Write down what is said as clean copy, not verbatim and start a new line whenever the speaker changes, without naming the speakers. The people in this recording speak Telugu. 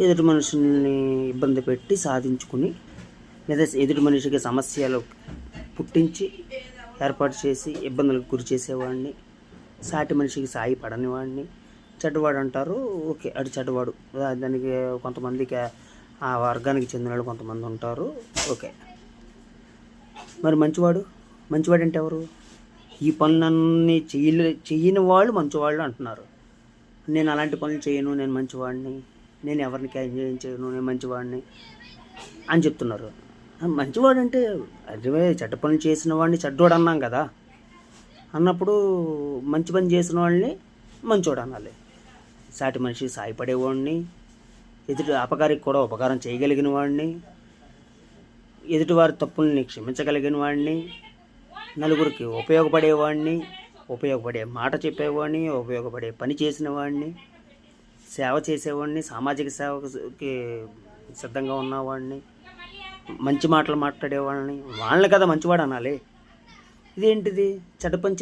ఎదుటి మనుషుల్ని ఇబ్బంది పెట్టి సాధించుకుని, లేదా ఎదుటి మనిషికి సమస్యలు పుట్టించి ఏర్పాటు చేసి ఇబ్బందులకు గురి చేసేవాడిని, సాటి మనిషికి సాయపడని వాడిని చెడ్డవాడు అంటారు. ఓకే, అది చెడ్డవాడు. దానికి కొంతమందికి ఆ వర్గానికి చెందిన వాళ్ళు కొంతమంది ఉంటారు. ఓకే, మరి మంచివాడు అంటే ఎవరు? ఈ పనులన్నీ చెయ్యని వాళ్ళు మంచివాళ్ళు అంటున్నారు. నేను అలాంటి పనులు చేయను, నేను మంచివాడిని, నేను ఎవరిని ఏం చేయను, నేను మంచివాడిని అని చెప్తున్నారు. మంచివాడు అంటే అదే చెడ్డ పనులు చేసిన వాడిని చెడ్డవాడు అన్నాం కదా. అన్నప్పుడు మంచి పని చేసిన వాళ్ళని మంచోడు అనాలి. సాటి మనిషికి సాయపడేవాడిని, ఎదుటి అపకారికి కూడా ఉపకారం చేయగలిగిన వాడిని, ఎదుటివారి తప్పుల్ని క్షమించగలిగిన వాడిని, నలుగురికి ఉపయోగపడే మాట చెప్పేవాడిని, ఉపయోగపడే పని చేసిన వాడిని, సేవ చేసేవాడిని, సామాజిక సేవకి సిద్ధంగా ఉన్నవాడిని, మంచి మాటలు మాట్లాడేవాళ్ళని, వాళ్ళని కదా మంచివాడు అనాలి. ఇదేంటిది చెడ్డ పని